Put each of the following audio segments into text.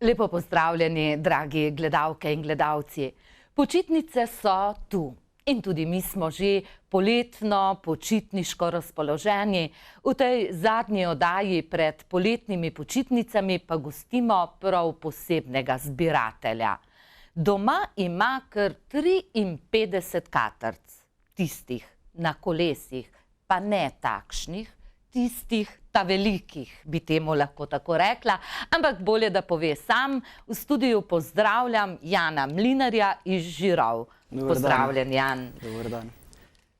Lepo pozdravljeni, dragi gledalke in gledalci. Počitnice so tu in tudi mi smo že poletno, počitniško razpoloženi. V tej zadnji oddaji pred poletnimi počitnicami pa gostimo prav posebnega zbiratelja. Doma ima kar 53 katrc, tistih na kolesih, pa ne takšnih, tistih ta velikih, bi temu lahko tako rekla, ampak bolje, da pove sam. V studiu pozdravljam Jana Mlinarja iz Žirov. Pozdravljen, Jan. Dober dan.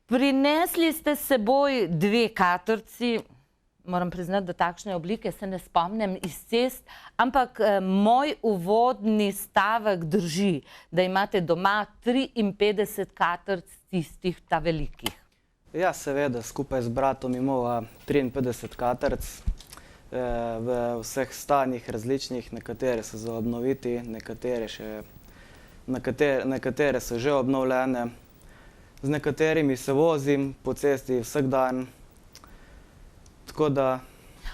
Prinesli ste s seboj dve katrci, moram priznati, da takšne oblike se ne spomnim iz cest, ampak moj uvodni stavek drži, da imate doma 53 katrc tistih ta velikih. Ja, seveda, skupaj z bratom imamo 53 katrc v vseh stanjih različnih, nekatere so za obnoviti, nekatere so že obnovljene. Z nekaterimi se vozim po cesti vsak dan, tako da...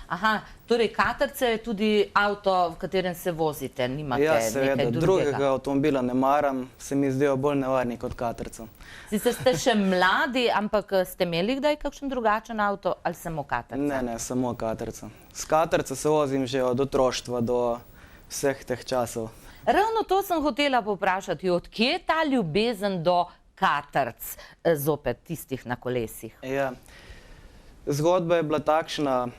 Aha, torej katrce je tudi avto, v katerem se vozite, nimate ja, nekaj seveda, drugega? drugega avtomobila ne maram, se mi zdijo bolj nevarni kot katrca. Sicer ste še mladi, ampak ste imeli kdaj kakšen drugačen avto ali samo katrca? Ne, samo katrca. S katrca se vozim že od otroštva do vseh teh časov. Ravno to sem hotela povprašati, od kje je ta ljubezen do katrc, zopet tistih na kolesih? Ja. Zgodba je bila takšna,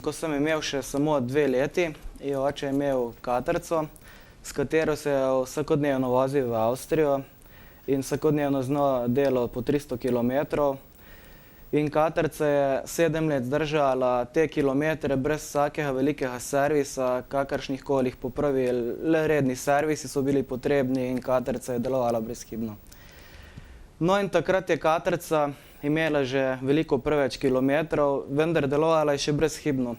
ko sem imel še samo 2 leti, je oče imel katrco, s katero se je vsakodnevno vozil v Avstrijo in vsakodnevno z njo delal po 300 kilometrov. In katrca je 7 let zdržala te kilometre brez vsakega velikega servisa, kakršnihkoli popravil, le redni servisi so bili potrebni in katrca je delovala brezhibno. No in takrat je katrca imela že veliko preveč kilometrov, vendar delovala je še brezhibno.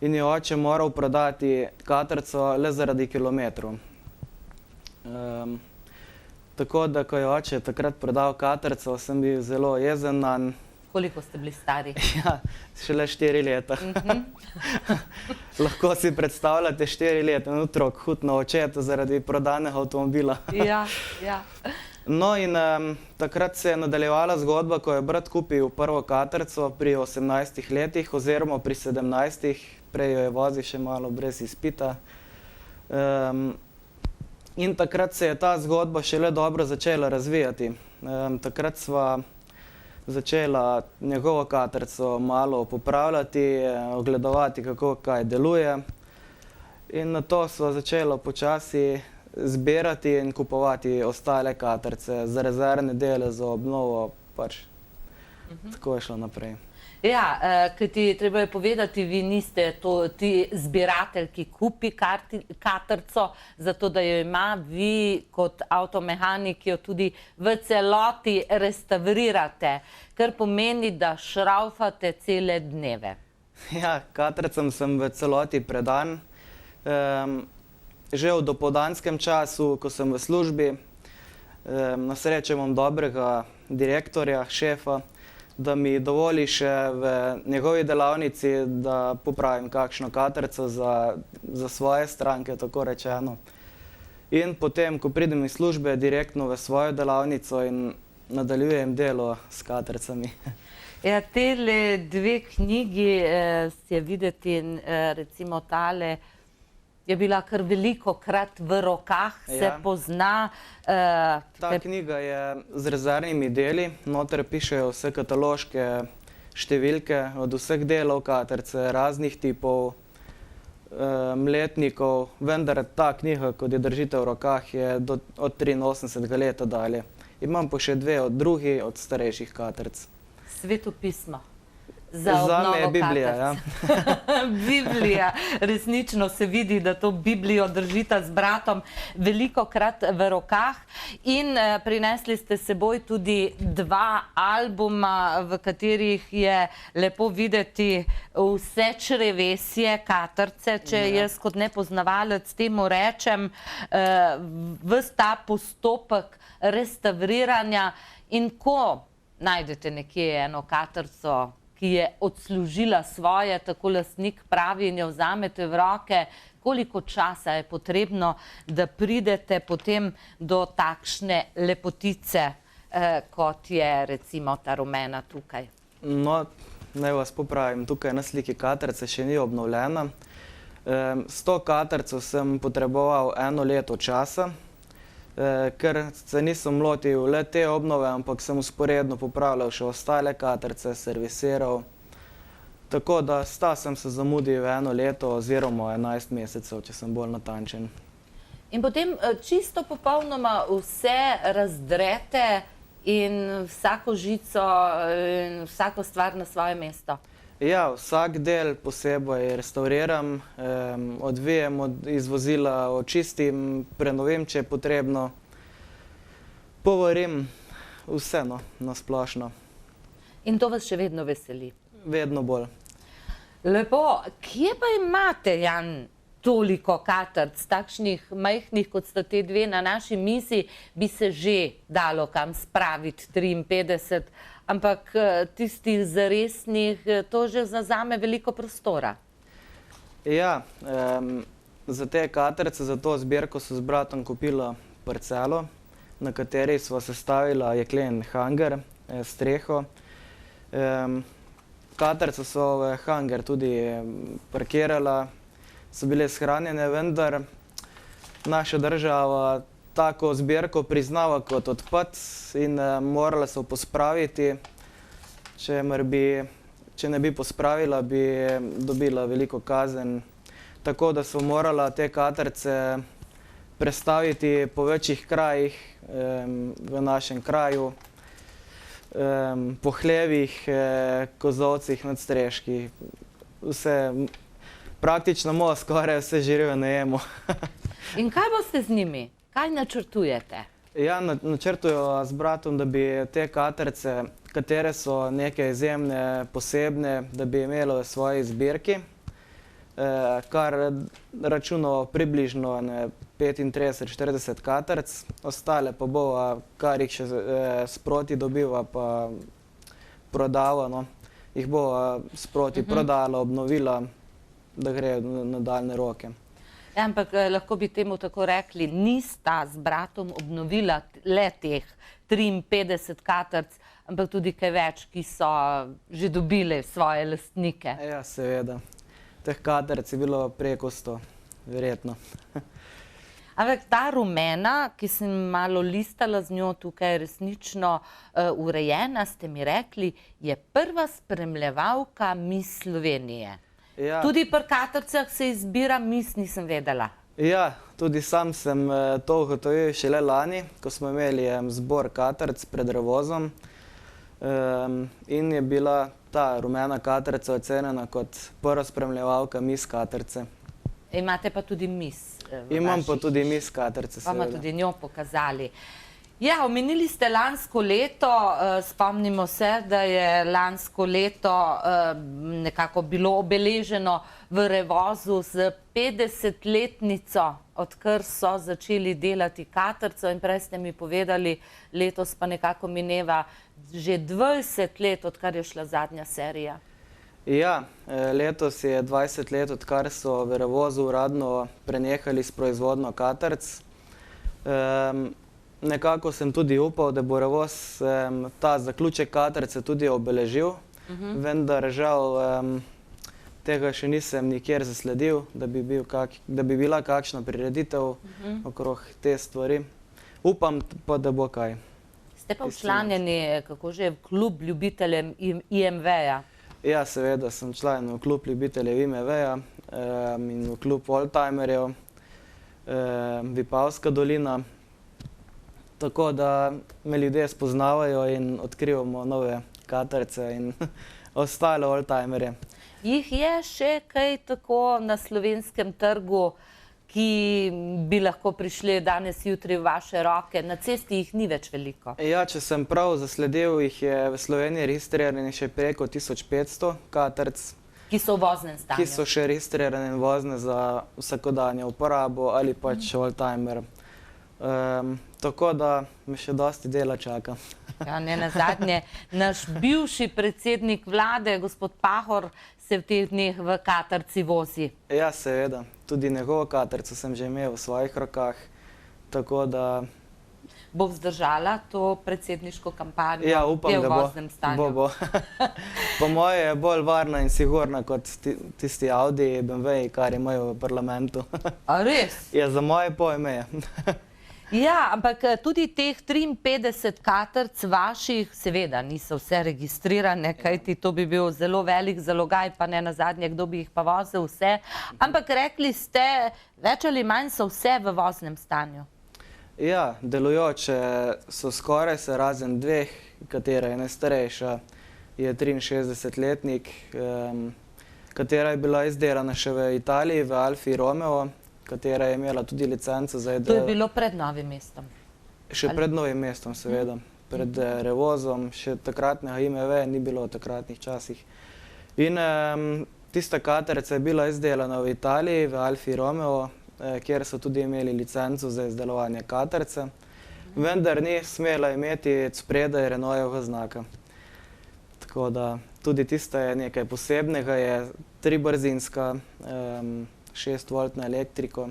In je oče moral prodati katrco le zaradi kilometrov. Tako da, ko je oče takrat prodal katrco, sem bil zelo jezen nanj. Koliko ste bili stari? Ja, šele 4 leta. Lahko si predstavljate 4 leta, otrok, hud na očeta zaradi prodanega avtomobila. Ja, ja. No in takrat se je nadaljevala zgodba, ko je brat kupil prvo katrco pri 18 letih oziroma pri 17, prej jo je vozil še malo brez izpita. In takrat se je ta zgodba šele dobro začela razvijati. Takrat sva začela njegovo katrco malo popravljati, ogledovati, kako kaj deluje. In nato sva začela počasi zbirati in kupovati ostale katrce za rezervne dele, za obnovo, pač tako je šlo naprej. Ja, kajti treba je povedati, vi niste ti zbiratelj, ki kupi katrco, zato da jo ima, vi kot avtomehanik jo tudi v celoti restavrirate, kar pomeni, da šraufate cele dneve. Ja, katrcam sem v celoti predan. Že v dopoldanskem času, ko sem v službi, na srečo imam dobrega direktorja, šefa, da mi dovoli še v njegovi delavnici, da popravim kakšno katrco za svoje stranke, tako rečeno. In potem, ko pridem iz službe, direktno v svojo delavnico in nadaljujem delo s katrcami. Ja, tele dve knjigi je videti, recimo tale, je bila kar velikokrat v rokah, se pozna. Ta knjiga je z rezervnimi deli, noter pišejo vse kataloške številke od vseh delov katrce, raznih tipov, mletnikov, vendar ta knjiga, kot jo držite v rokah, je od 83. leta dalje. Imam pa še 2 od drugih, od starejših katrc. Svetopismo. Zame je Biblija, ja. Biblija. Resnično se vidi, da to Biblijo držita z bratom velikokrat v rokah. In prinesli ste s seboj tudi 2 albuma, v katerih je lepo videti vse črevesje katrce, če jaz kot nepoznavalec temu rečem, ves ta postopek restavriranja. In ko najdete nekje eno katrco, ki je odslužila svoje, tako lastnik pravi, in jo vzamete v roke. Koliko časa je potrebno, da pridete potem do takšne lepotice, kot je recimo ta rumena tukaj? No, naj vas popravim, tukaj na sliki katrca še ni obnovljena. S to katrco sem potreboval 1 leto časa, ker se nisem lotil le te obnove, ampak sem vzporedno popravljal še ostale katrce, servisiral. Tako da sem se zamudil 1 leto oziroma 11 mesecev, če sem bolj natančen. In potem čisto popolnoma vse razdrete in vsako žico in vsako stvar na svoje mesto? Ja, vsak del posebej restauriram, odvijem iz vozila, očistim, prenovim, če je potrebno. Povarim vse, no, na splošno. In to vas še vedno veseli? Vedno bolj. Lepo. Kje pa imate, Jan, toliko katrc, takšnih majhnih, kot sta te dve na naši mizi, bi se že dalo kam spraviti 53, ampak tistih zaresnih, to že zavzame veliko prostora. Ja, za te katrce, za to zbirko so z bratom kupila parcelo, na kateri sva sestavila jeklen hangar, streho. Katrce so v hangar tudi parkirala, so bile shranjene, vendar naša država tako zbirko priznava kot odpad in morala so pospraviti. Če ne bi pospravila, bi dobila veliko kazen. Tako da so morala te katrce prestaviti po večjih krajih v našem kraju, po hlevih, kozovcih, nadstreški. Praktično imamo skoraj vse žirive najemo. In kaj boste z njimi? Kaj načrtujete? Ja, načrtujo z bratom, da bi te katrce, katere so neke izjemne, posebne, da bi imelo v svoji zbirki, kar računamo približno 35-40 katrc, ostale pa bova, kar jih še sproti dobiva, pa prodava, no. Jih bova sproti prodala, obnovila, da gre na daljne roke. Ja, ampak lahko bi temu tako rekli, nista z bratom obnovila le teh 53 katrc, ampak tudi kaj več, ki so že dobile svoje lastnike. Ja, seveda. Teh katrc je bilo preko 100, verjetno. Ampak ta rumena, ki sem malo listala z njo tukaj, resnično urejena, ste mi rekli, je prva spremljevalka Miss Slovenije. Ja. Tudi pri katrcah se izbira Miss, nisem vedela. Ja, tudi sam sem to ugotovil šele lani, ko smo imeli zbor katrc pred revozom in je bila ta rumena katrca ocenjena kot prva spremljevalka Miss katrce. Imate pa tudi Miss. Imam pa tudi Miss katrce, seveda. Pa bomo tudi njo pokazali. Ja, omenili ste lansko leto, spomnimo se, da je lansko leto nekako bilo obeleženo v revozu z 50-letnico, odkar so začeli delati katrco, in prej ste mi povedali, letos pa nekako mineva že 20 let, odkar je šla zadnja serija. Ja, letos je 20 let, odkar so v revozu uradno prenehali s proizvodnjo katrc. Nekako sem tudi upal, da bo revoz ta zaključek katrce tudi obeležil, vendar žal tega še nisem nikjer zasledil, da bi bila kakšna prireditev okrog te stvari. Upam pa, da bo kaj. Ste pa včlanjeni, kako že, v klub ljubiteljem IMV-ja? Ja, seveda sem član v klub ljubiteljev IMV-ja in v klub oldtimerjev, Vipavska dolina. Tako da me ljudje spoznavajo in odkrivamo nove katrce in ostale oldtimerje. Jih je še kaj tako na slovenskem trgu, ki bi lahko prišli danes, jutri v vaše roke? Na cesti jih ni več veliko. Ja, če sem prav zasledil, jih je v Sloveniji registriranih še preko 1500 katrc. Ki so v voznem stanju. Ki so še registrirane in vozne za vsakodanje uporabo ali pač oldtimer. Tako da me še dosti dela čaka. Ja, ne nazadnje, naš bivši predsednik vlade, gospod Pahor, se v teh dneh v Katarci vozi. Ja, seveda. Tudi njegovo katrco sem že imel v svojih rokah, tako da... Bo vzdržala to predsedniško kampanjo? Ja, upam, je v da bo. voznem stanju? Bo. Po moje je bolj varna in sigurna kot tisti Audi, BMW, kar imajo v parlamentu. A res? Ja, za moje pojme je. Ja, ampak tudi teh 53 katrc vaših, seveda, niso vse registrirane, kajti to bi bil zelo velik zalogaj, pa ne nazadnje, kdo bi jih pa vozil vse. Ampak rekli ste, več ali manj so vse v voznem stanju. Ja, delujoče so skoraj se, razen dveh, katera je najstarejša, je 63-letnik, katera je bila izdelana še v Italiji, v Alfi Romeo, katera je imela tudi licenco za... To je bilo pred Novim mestom? Še pred Novim mestom, seveda. Pred Revozom, še takratnega IMV ni bilo v takratnih časih. In tista katerica je bila izdelana v Italiji, v Alfi Romeo, kjer so tudi imeli licenco za izdelovanje katerice, vendar ni smela imeti spredaj Renaultova znaka. Tako da tudi tista je nekaj posebnega, je tribrzinska, 6-voltna elektriko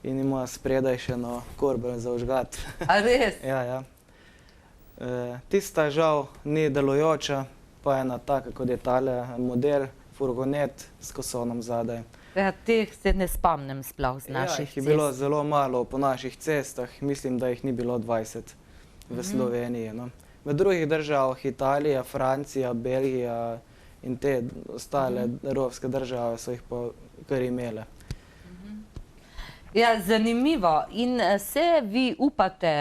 in ima spredaj še eno korbel za vžgat. A res? Ja. Tista žal ni delujoča, pa je ena taka, kot je tale model, furgonet s kosonom zadaj. Ja, teh se ne spomnim sploh z naših cest. Ja, jih je bilo zelo malo po naših cestah, mislim, da jih ni bilo 20 v Sloveniji. V drugih državah, Italija, Francija, Belgija in te ostale evropske države so jih pa kar imele. Ja, zanimivo. In se vi upate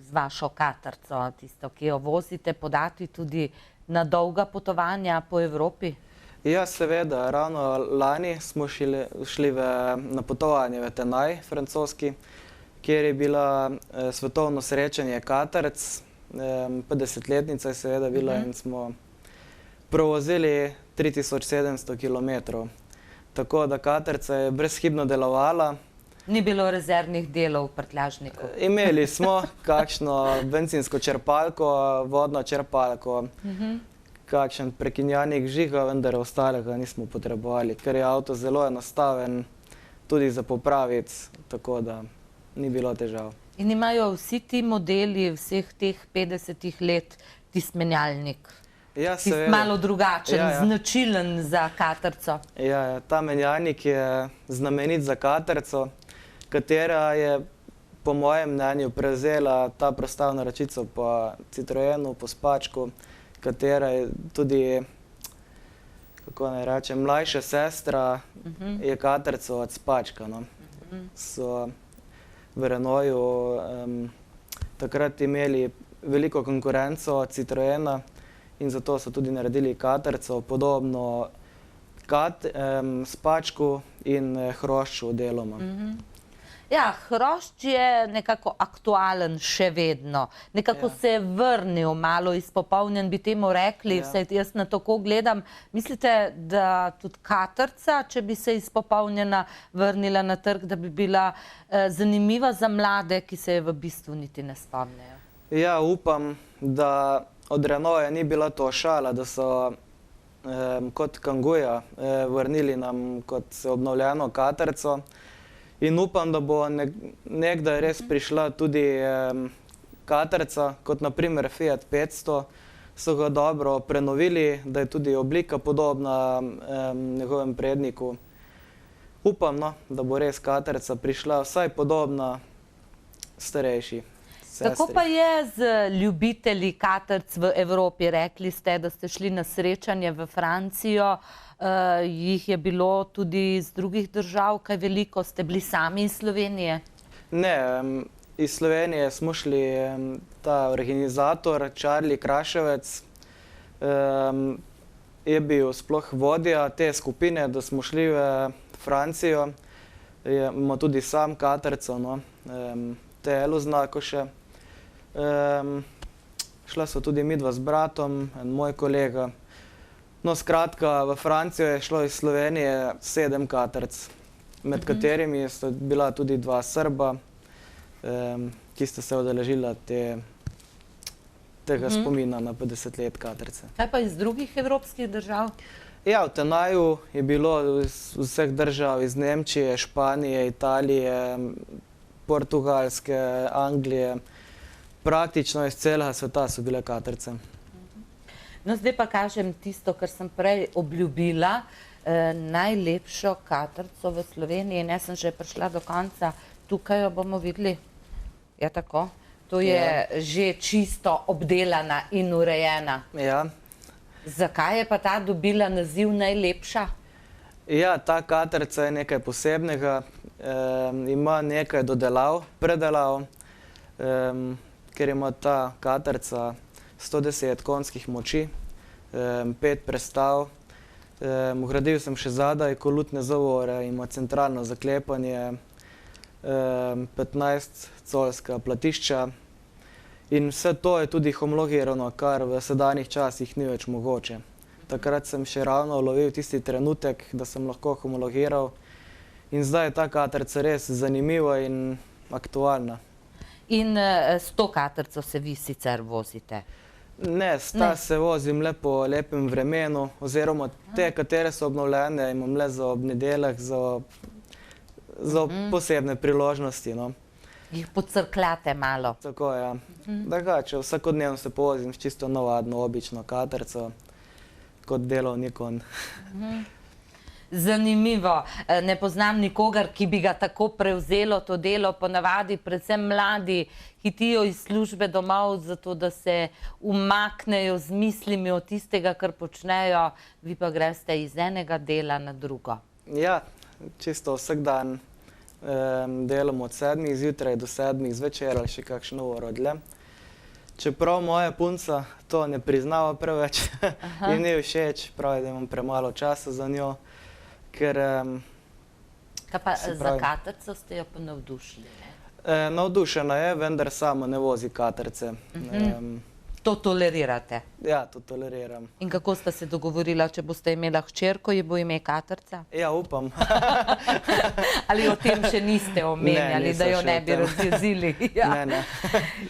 z vašo katrco, tisto, ki jo vozite, podati tudi na dolga potovanja po Evropi? Ja, seveda. Ravno lani smo šli na potovanje v Tenaj, francoski, kjer je bila svetovno srečanje katarc, 50-letnica je seveda bila in smo provozili 3700 kilometrov. Tako da katarca je brezhibno delovala. Ni bilo rezervnih delov v prtljažniku? Imeli smo kakšno bencinsko črpalko, vodno črpalko, kakšen prekinjalnik žiga, vendar ostalega nismo potrebovali, ker je avto zelo enostaven, tudi za popraviti, tako da ni bilo težav. In imajo vsi ti modeli vseh teh 50 let tisti menjalnik? Ja, tisti seveda. malo drugačen, značilen za katrco? Ja, ta menjalnik je znamenit za katrco, katera je po mojem mnenju prevzela ta prostavno ročico po Citroenu, po Spačku, katera je tudi, kako naj rečem, mlajša sestra je katrco od Spačka. So v Renaultu takrat imeli veliko konkurenco od Citroena in zato so tudi naredili katrco podobno Spačku in Hrošču deloma. Ja, hrošč je nekako aktualen še vedno. Nekako se je vrnil, malo izpopolnjen bi temu rekli, vsaj jaz na to ko gledam. Mislite, da tudi katrca, če bi se izpopolnjena vrnila na trg, da bi bila zanimiva za mlade, ki se je v bistvu niti ne spomnejo? Ja, upam, da od Renaulta ni bila to šala, da so kot Kanguja vrnili nam kot obnovljeno katrco. In upam, da bo nekdaj res prišla tudi katrca, kot naprimer Fiat 500, so ga dobro prenovili, da je tudi oblika podobna njegovem predniku. Upam, da bo res katrca prišla vsaj podobna starejši sestri. Kako pa je z ljubitelji katrc v Evropi? Rekli ste, da ste šli na srečanje v Francijo. Jih je bilo tudi iz drugih držav, kaj veliko? Ste bili sami iz Slovenije? Ne, iz Slovenije smo šli, ta organizator Charlie Kraševec je bil sploh vodja te skupine, da smo šli v Francijo. Ima tudi sam katrco, TL znako še. Šla so tudi midva z bratom, en moj kolega. No, skratka, v Francijo je šlo iz Slovenije 7 katrc, med katerimi sta bila tudi 2 Srba, ki sta se udeležila te tega spomina na 50 let Katrce. Kaj pa iz drugih evropskih držav? Ja, v Tenaju je bilo iz vseh držav, iz Nemčije, Španije, Italije, Portugalske, Anglije, praktično iz celega sveta so bile Katrce. No, zdaj pa kažem tisto, kar sem prej obljubila, najlepšo Katrco v Sloveniji. Ne, sem že prišla do konca, tukaj jo bomo videli. Ja, tako. To je že čisto obdelana in urejena. Ja. Zakaj je pa ta dobila naziv najlepša? Ja, ta Katrca je nekaj posebnega, ima nekaj dodelav, predelav, ker ima ta Katrca 110 konjskih moči, 5 prestav. Vgradil sem še zadaj kolutne zavore, ima centralno zaklepanje, 15-colska platišča in vse to je tudi homologirano, kar v sedanjih časih ni več mogoče. Takrat sem še ravno lovil tisti trenutek, da sem lahko homologiral in zdaj je ta Katrca res zanimiva in aktualna. In s to Katrco se vi sicer vozite? Ne, se vozim le po lepem vremenu, oziroma te, katere so obnovljene, imam le za ob nedeljah, za posebne priložnosti. Jih pocrkljate malo? Tako, ja. Drugače, vsakodnevno se povozim s čisto navadno, obično Katrco, kot delovni konj. Zanimivo. Ne poznam nikogar, ki bi ga tako prevzelo to delo. Ponavadi predvsem mladi hitijo iz službe domov, zato da se umaknejo z mislimi od tistega, kar počnejo. Vi pa greste iz enega dela na drugo. Ja, čisto vsak dan delam od 7 zjutraj do 7 zvečer ali še kakšno uro dlje. Čeprav moja punca to ne priznava preveč in ni všeč, pravi, da imam premalo časa za njo, ker... Kaj pa za Katrco ste jo pa navdušili? Navdušena je, vendar sama ne vozi Katrce. To tolerirate? Ja, to toleriram. In kako sta se dogovorila, če boste imela hčerko, ji bo ime Katrca? Ja, upam. Ali o tem še niste omenjali, da jo ne bi razjezili? Ne, ne.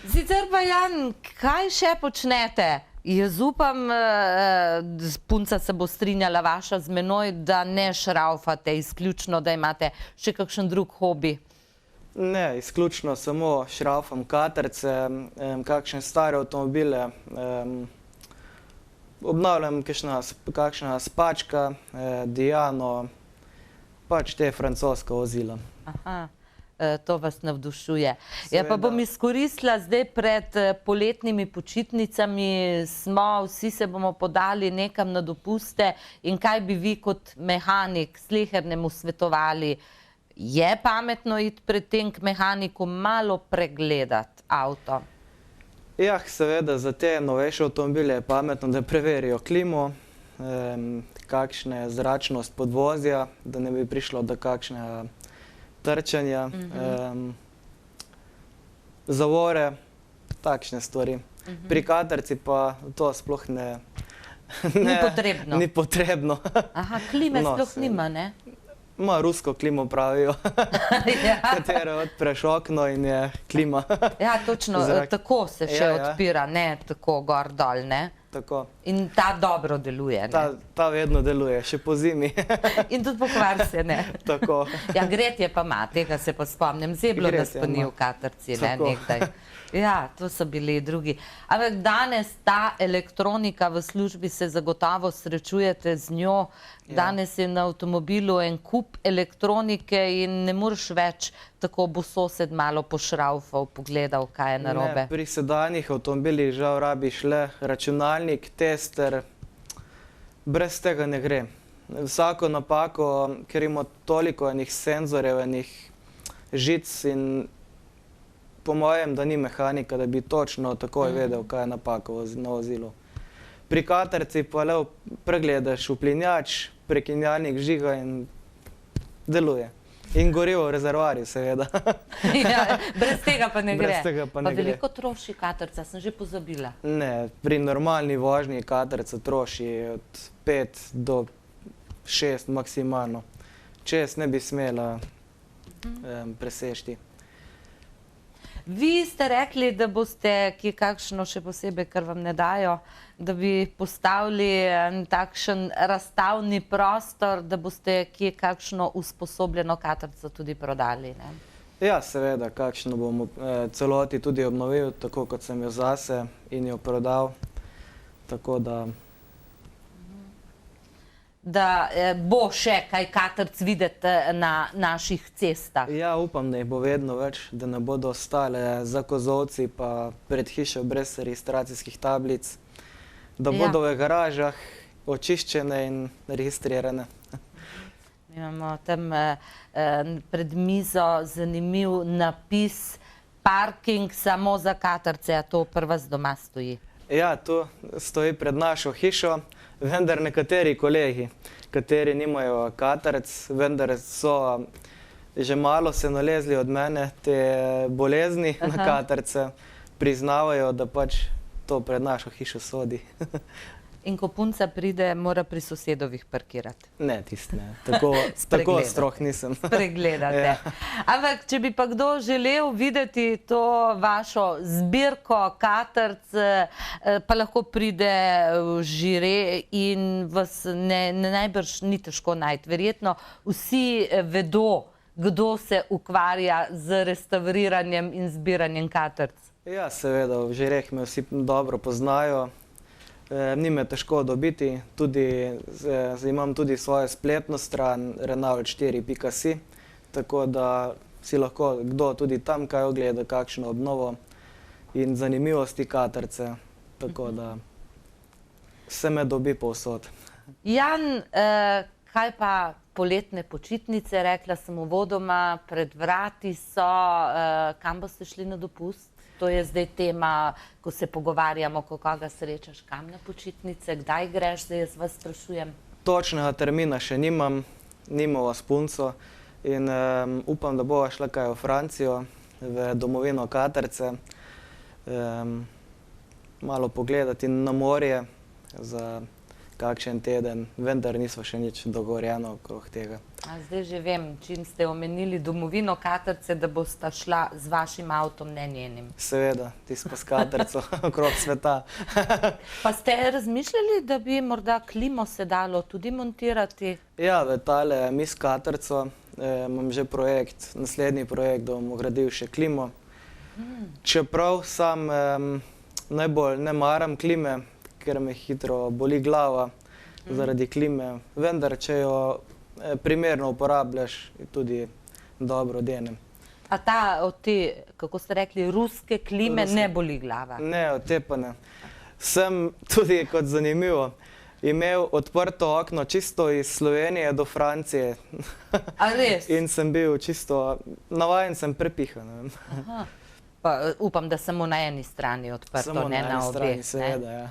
Sicer pa, Jan, kaj še počnete? Jaz upam, punca se bo strinjala vaša z menoj, da ne šraufate izključno, da imate še kakšen drug hobi. Ne, izključno samo šraufam Katrce, kakšne stare avtomobile, obnavljam kakšna spačka, Diano, pač te francoska vozila. Aha. To vas navdušuje. Ja, pa bom izkoristila zdaj pred poletnimi počitnicami, vsi se bomo podali nekam na dopuste in kaj bi vi kot mehanik slehernemu svetovali? Je pametno iti pred tem k mehaniku malo pregledati avto? Ja, seveda, za te novejše avtomobile je pametno, da preverijo klimo, kakšna je zračnost podvozja, da ne bi prišlo do kakšnega trčanja, zavore, takšne stvari. Pri Katrci pa to sploh ne... Ni potrebno? Ni potrebno. Aha, klime sploh nima, ne? Ima rusko klimo, pravijo, katero odpreš okno in je klima. Ja, točno, tako se še odpira, ne tako gor dol, ne? Tako. In ta dobro deluje, ne? Ta vedno deluje, še po zimi. In tudi pokvar se, ne? Tako. Ja, gretje pa ima, tega se pa spomnim. Zeblo nas pa ni v Katrci, ne, nekdaj. Ja, to so bili drugi. Ampak danes ta elektronika v službi se zagotovo srečujete z njo. Danes je na avtomobilu en kup elektronike in ne moreš več tako bo sosed malo pošraufal, pogledal, kaj je narobe. Ne, pri sedanjih avtomobilih žal rabiš le računalnik, tester, brez tega ne gre. Vsako napako, ker ima toliko enih senzorjev, enih žic in po mojem, da ni mehanika, da bi točno takoj vedel, kaj je napaka na vozilu. Pri Katrci pa le pregledaš vplinjač, prekinjalnik žiga in deluje. In gorivo v rezervoarju, seveda. Ja, brez tega pa ne gre. Brez tega pa ne gre. Pa veliko troši Katrca, sem že pozabila. Ne, pri normalni vožnji Katrca troši od 5 do 6 maksimalno. Čez ne bi smela presežiti. Vi ste rekli, da boste kje kakšno še posebej, kar vam ne dajo, da bi postavili en takšen razstavni prostor, da boste kje kakšno usposobljeno katrco tudi prodali, ne? Ja, seveda, kakšno bom celoti tudi obnovil, tako kot sem jo zase in jo prodal. Tako da, Da bo še kaj katrc videti na naših cestah. ja, upam, da jih bo vedno več, da ne bodo ostale za kozolci pa pred hišo brez registracijskih tablic, da Ja. bodo v garažah očiščene in registrirane. Imamo tam pred mizo zanimiv napis parking samo za katrce, a to pri vas doma stoji. Ja, tu stoji pred našo hišo, vendar nekateri kolegi, kateri nimajo katrc, vendar so že malo se nalezli od mene te bolezni na katrce, priznavajo, da pač to pred našo hišo sodi. In ko punca pride, mora pri sosedovih parkirati. Ne, tisti ne. Tako Spregledate. strog nisem. Pregledate. Ja. Ampak, če bi pa kdo želel videti to vašo zbirko katrc, pa lahko pride v Žire in vas najbrž ni težko najti. Verjetno vsi vedo, kdo se ukvarja z restavriranjem in zbiranjem katrc. Ja, seveda, v Žireh me vsi dobro poznajo. Ni me težko dobiti, imam tudi svojo spletno stran renault4.si, tako da si lahko kdo tudi tam kaj ogleda, kakšno obnovo in zanimivosti katrce, tako da se me dobi povsod. Jan, kaj pa poletne počitnice? Rekla sem uvodoma, pred vrati so, kam boste šli na dopust? To je zdaj tema, ko se pogovarjamo, ko koga srečaš, kam na počitnice, kdaj greš, zdaj jaz vas sprašujem. Točnega termina še nimamo s punco in upam, da bova šla kaj v Francijo, v domovino katrce, malo pogledati na morje za kakšen teden, vendar nismo še nič dogovorjeno okrog tega. Zdaj že vem, čim ste omenili domovino katrce, da bosta šla z vašim avtom, ne njenim. Seveda, tisto pa s katrco okrog sveta. Pa ste razmišljali, da bi morda klimo se dalo tudi montirati? Ja, v tale mi s katrco imam že projekt, naslednji projekt, da bom gradil še klimo. Čeprav sam najbolj ne maram klime, ker me hitro boli glava zaradi klime, vendar če jo primerno uporabljaš, je tudi dobro denem. A od te, kako ste rekli, ruske klime ne boli glava? Ne, od te pa ne. Sem tudi, kot zanimivo, imel odprto okno čisto iz Slovenije do Francije. A res? In sem bil čisto, navajen sem prepihan. Pa upam, da samo na eni strani odprto, ne na obeh. Samo na eni strani, seveda, ja.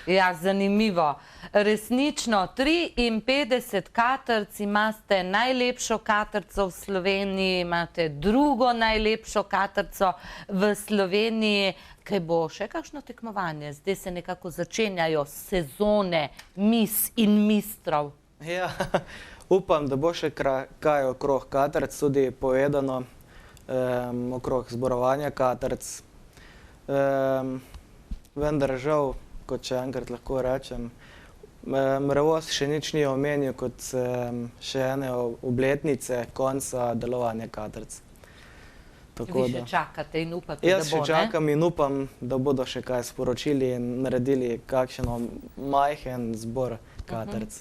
Ja, zanimivo. Resnično, 53 katrc imate, najlepšo katrco v Sloveniji, imate drugo najlepšo katrco v Sloveniji. Kaj bo še kakšno tekmovanje? Zdaj se nekako začenjajo sezone mis in mistrov. Ja, upam, da bo še kaj okrog katrc tudi povedano. Okrog zborovanja katrc. Vendar žal, kot še enkrat lahko rečem, Mrevoz še nič ni omenil kot še ene obletnice konca delovanja katrc. Vi še čakate in upate, da bo, ne? Jaz še čakam in upam, da bodo še kaj sporočili in naredili kakšen majhen zbor katrc.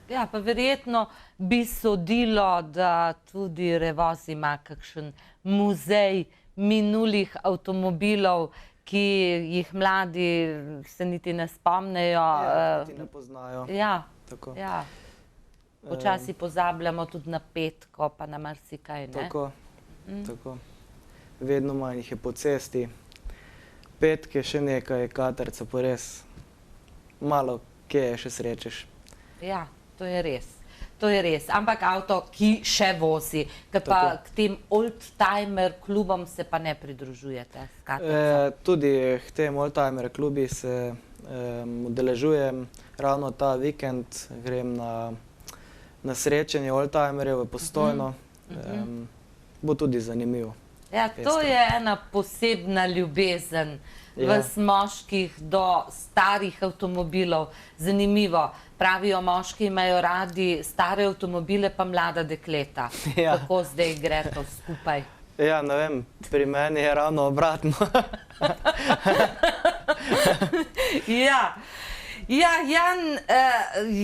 Ja, pa verjetno bi sodilo, da tudi Revoz ima kakšen muzej minulih avtomobilov, ki jih mladi se niti ne spomnejo. Ja, niti ne poznajo. Ja, Tako. ja. Počasi pozabljamo tudi na Petko, pa na marsikaj, ne? Tako, tako. Vedno manj jih je po cesti. Petke še nekaj, katrca pa res malo kje je še srečeš. Ja, to je res. To je res. Ampak avto, ki še vozi. Ker pa k tem oldtimer klubom se pa ne pridružujete s katrco? Tudi k tem oldtimer klubi se udeležujem. Ravno ta vikend grem na srečanje oldtimerjev v Postojno. Bo tudi zanimivo. Ja, to je ena posebna ljubezen vas moških do starih avtomobilov. Zanimivo. Pravijo, moški imajo radi stare avtomobile, pa mlada dekleta. Kako zdaj gre to skupaj? Ja, ne vem, pri meni je ravno obratno. Ja, Jan,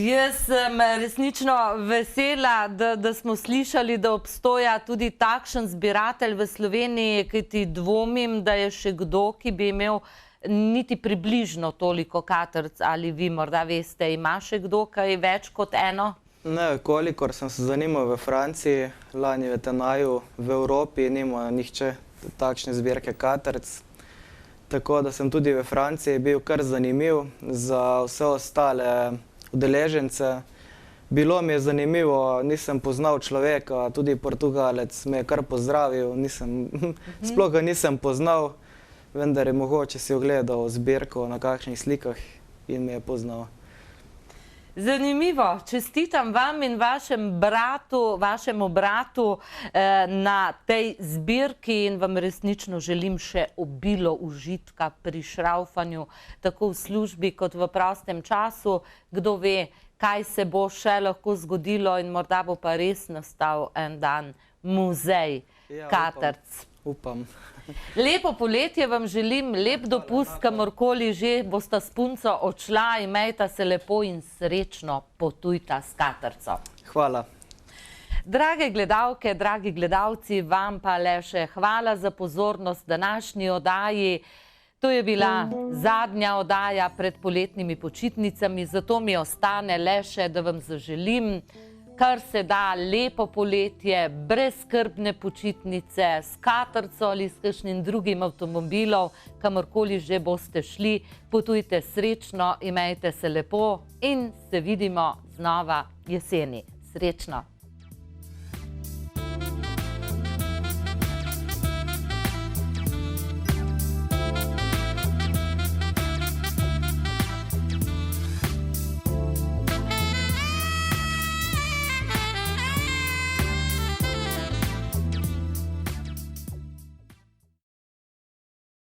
jaz sem resnično vesela, da smo slišali, da obstoja tudi takšen zbiratelj v Sloveniji, ki ti dvomim, da je še kdo, ki bi imel niti približno toliko katrc, ali vi morda veste, ima še kdo kaj več kot eno? Ne, kolikor sem se zanimal v Franciji, lani v Tenaju, v Evropi nima nihče takšne zbirke katrc. Tako da sem tudi v Franciji bil kar zanimiv za vse ostale udeležence. Bilo mi je zanimivo, nisem poznal človeka, tudi Portugalec me je kar pozdravil, sploh ga nisem poznal, vendar je mogoče si ogledal zbirko na kakšnih slikah in me je poznal. Zanimivo. Čestitam vam in vašemu bratu na tej zbirki in vam resnično želim še obilo užitka pri šraufanju, tako v službi kot v prostem času. Kdo ve, kaj se bo še lahko zgodilo in morda bo pa res nastal en dan muzej katrc. Upam. Lepo poletje vam želim, lep dopust, kamorkoli že bosta s punco odšla, imejta se lepo in srečno potujta s katrco. Hvala. Drage gledalke, dragi gledalci, vam pa le še hvala za pozornost današnji oddaji. To je bila zadnja oddaja pred poletnimi počitnicami, zato mi ostane le še, da vam zaželim kar se da lepo poletje, brezskrbne počitnice, s katrco ali s kakšnim drugim avtomobilom, kamorkoli že boste šli, potujte srečno, imejte se lepo in se vidimo znova jeseni. Srečno!